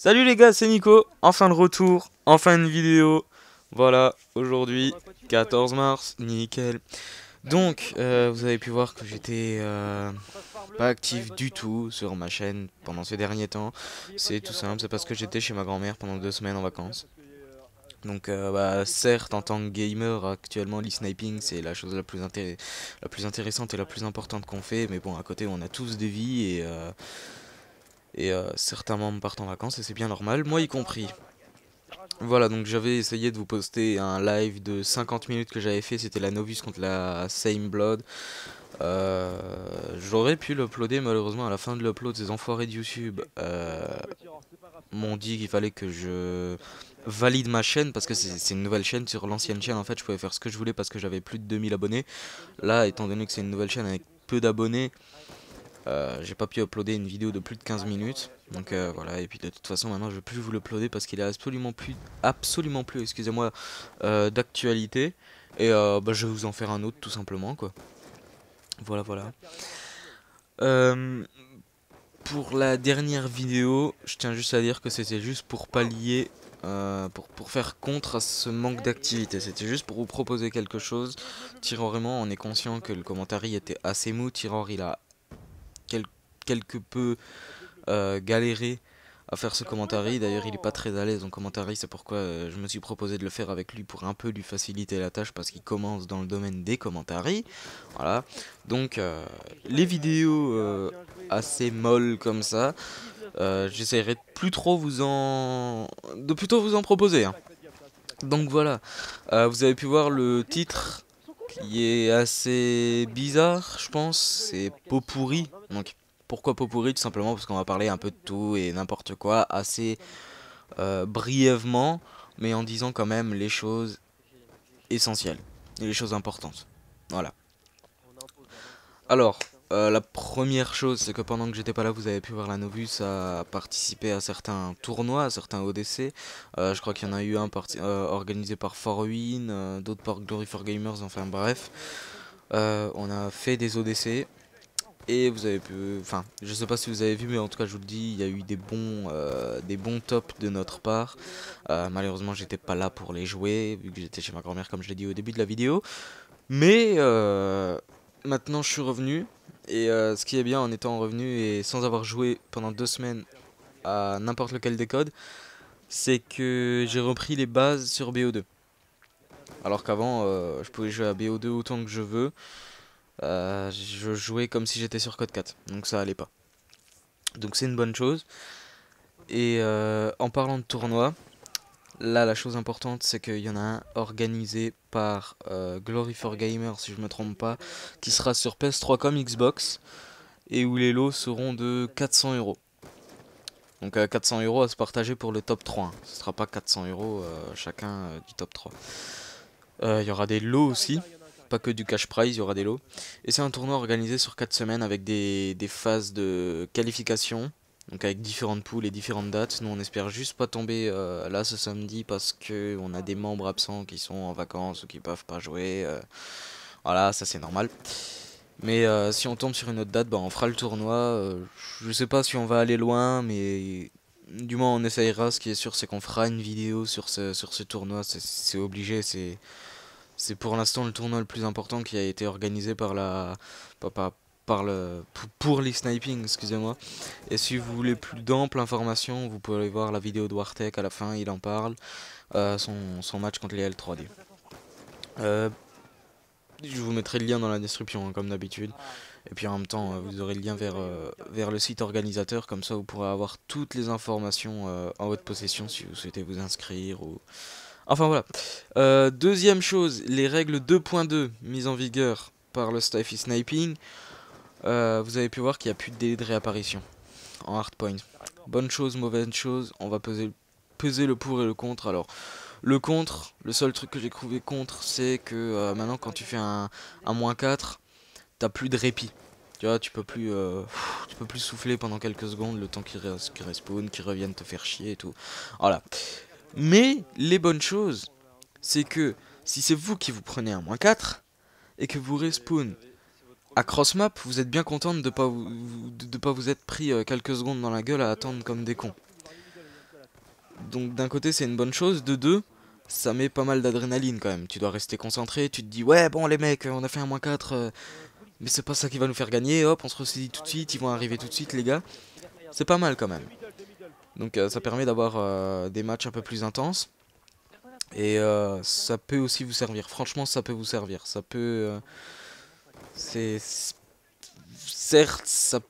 Salut les gars, c'est Nico, enfin de retour, enfin une vidéo. Voilà, aujourd'hui, 14 mars, nickel. Donc, vous avez pu voir que j'étais pas actif du tout sur ma chaîne pendant ces derniers temps. C'est tout simple, c'est parce que j'étais chez ma grand-mère pendant 2 semaines en vacances. Donc, certes, en tant que gamer, actuellement, l'e-sniping, c'est la chose la plus intéressante et la plus importante qu'on fait. Mais bon, à côté, on a tous des vies et certains membres partent en vacances et c'est bien normal, moi y compris. Voilà, donc j'avais essayé de vous poster un live de 50 minutes que j'avais fait, c'était la Novus contre la Same Blood. J'aurais pu l'uploader, malheureusement à la fin de l'upload, ces enfoirés de YouTube m'ont dit qu'il fallait que je valide ma chaîne parce que c'est une nouvelle chaîne. Sur l'ancienne chaîne en fait je pouvais faire ce que je voulais parce que j'avais plus de 2000 abonnés. Là, étant donné que c'est une nouvelle chaîne avec peu d'abonnés, j'ai pas pu uploader une vidéo de plus de 15 minutes. Donc voilà, et puis de toute façon maintenant je vais plus vous l'uploader parce qu'il est absolument plus, excusez-moi, d'actualité. Et je vais vous en faire un autre tout simplement quoi. Voilà, voilà. Euh, pour la dernière vidéo, je tiens juste à dire que c'était juste pour pallier, pour faire contre à ce manque d'activité. C'était juste pour vous proposer quelque chose. Tiror et moi, on est conscient que le commentaire était assez mou. Tiror, il a quel- quelque peu galéré à faire ce commentary. D'ailleurs, il est pas très à l'aise en commentary, c'est pourquoi je me suis proposé de le faire avec lui pour un peu lui faciliter la tâche parce qu'il commence dans le domaine des commentaries. Voilà. Donc, les vidéos assez molles comme ça, j'essaierai de plus trop de plutôt vous en proposer, hein. Donc voilà, vous avez pu voir le titre qui est assez bizarre, je pense, c'est pot pourri. Donc pourquoi pot pourri? Tout simplement parce qu'on va parler un peu de tout et n'importe quoi, assez brièvement, mais en disant quand même les choses essentielles et les choses importantes. Voilà. Alors, la première chose, c'est que pendant que j'étais pas là, vous avez pu voir la Novus a participé à certains tournois, à certains ODC. Je crois qu'il y en a eu un organisé par Forwin, d'autres par Glory for Gamers, enfin bref. On a fait des ODC et vous avez pu, enfin, je sais pas si vous avez vu, mais en tout cas, je vous le dis, il y a eu des bons tops de notre part. Malheureusement, j'étais pas là pour les jouer, vu que j'étais chez ma grand-mère, comme je l'ai dit au début de la vidéo. Mais maintenant, je suis revenu. Et ce qui est bien en étant revenu et sans avoir joué pendant 2 semaines à n'importe lequel des codes, c'est que j'ai repris les bases sur BO2. Alors qu'avant, je pouvais jouer à BO2 autant que je veux. Je jouais comme si j'étais sur code 4, donc ça allait pas. Donc c'est une bonne chose. Et en parlant de tournoi, là la chose importante c'est qu'il y en a un organisé par Glory for Gamers si je me trompe pas, qui sera sur PS3 comme Xbox, et où les lots seront de 400 €. Donc 400 € à se partager pour le top 3, hein. Ce sera pas 400 € chacun du top 3. Il y aura des lots aussi, pas que du cash prize, il y aura des lots. Et c'est un tournoi organisé sur 4 semaines avec des phases de qualification, donc avec différentes poules et différentes dates. Nous on espère juste pas tomber là ce samedi parce que on a des membres absents qui sont en vacances ou qui peuvent pas jouer. Voilà, ça c'est normal. Mais si on tombe sur une autre date, bah, on fera le tournoi. Je sais pas si on va aller loin, mais du moins on essayera. Ce qui est sûr, c'est qu'on fera une vidéo sur ce tournoi. C'est obligé. C'est pour l'instant le tournoi le plus important qui a été organisé par la. Pas- par le, pour les sniping, excusez-moi. Et si vous voulez plus d'amples informations, vous pouvez aller voir la vidéo de Wartech à la fin, il en parle. Son match contre les L3D. Euh, je vous mettrai le lien dans la description, hein, comme d'habitude. Et puis en même temps, vous aurez le lien vers le site organisateur, comme ça vous pourrez avoir toutes les informations en votre possession si vous souhaitez vous inscrire ou... Enfin voilà. Deuxième chose, les règles 2.2 mises en vigueur par le Staffy Sniping. Vous avez pu voir qu'il n'y a plus de délai de réapparition en hardpoint. Bonne chose, mauvaise chose, on va peser le pour et le contre. Alors, le contre, le seul truc que j'ai trouvé contre, c'est que maintenant quand tu fais un -4, t'as plus de répit. Tu vois, tu peux plus souffler pendant quelques secondes, le temps qu'il respawn, qu'ils reviennent te faire chier et tout. Voilà. Mais les bonnes choses, c'est que si c'est vous qui vous prenez un -4 et que vous respawn à cross map, vous êtes bien content de pas vous être pris quelques secondes dans la gueule à attendre comme des cons. Donc d'un côté c'est une bonne chose, de deux, ça met pas mal d'adrénaline quand même. Tu dois rester concentré, tu te dis ouais bon les mecs, on a fait un -4, mais c'est pas ça qui va nous faire gagner, hop on se ressaisit tout de suite, ils vont arriver tout de suite les gars. C'est pas mal quand même. Donc ça permet d'avoir des matchs un peu plus intenses. Et ça peut aussi vous servir. Franchement, ça peut vous servir. Ça peut. C'est certes, ça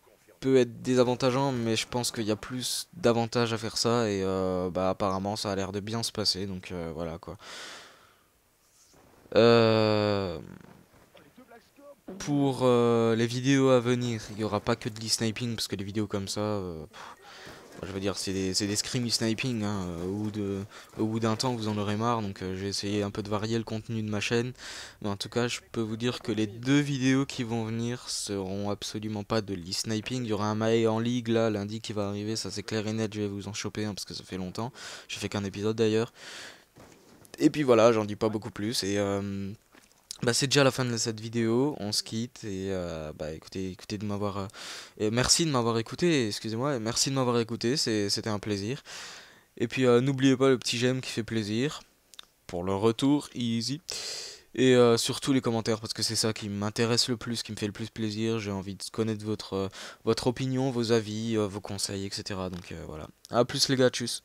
peut être désavantageant, mais je pense qu'il y a plus d'avantages à faire ça. Et bah apparemment, ça a l'air de bien se passer. Donc voilà quoi. Euh, pour les vidéos à venir, il n'y aura pas que de l'e-sniping parce que les vidéos comme ça. Je veux dire, c'est des scrims sniping, hein, au bout d'un temps vous en aurez marre, donc j'ai essayé un peu de varier le contenu de ma chaîne, mais en tout cas je peux vous dire que les deux vidéos qui vont venir seront absolument pas de l'e-sniping. Il y aura un Mae en ligue là, lundi qui va arriver, ça c'est clair et net, je vais vous en choper un parce que ça fait longtemps, j'ai fait qu'un épisode d'ailleurs. Et puis voilà, j'en dis pas beaucoup plus, et bah c'est déjà la fin de cette vidéo, on se quitte et bah écoutez de m'avoir et merci de m'avoir écouté, excusez-moi, et merci de m'avoir écouté, c'était un plaisir. Et puis n'oubliez pas le petit j'aime qui fait plaisir pour le retour easy et surtout les commentaires parce que c'est ça qui m'intéresse le plus, qui me fait le plus plaisir. J'ai envie de connaître votre opinion, vos avis, vos conseils, etc. Donc voilà. À plus les gars, tchuss.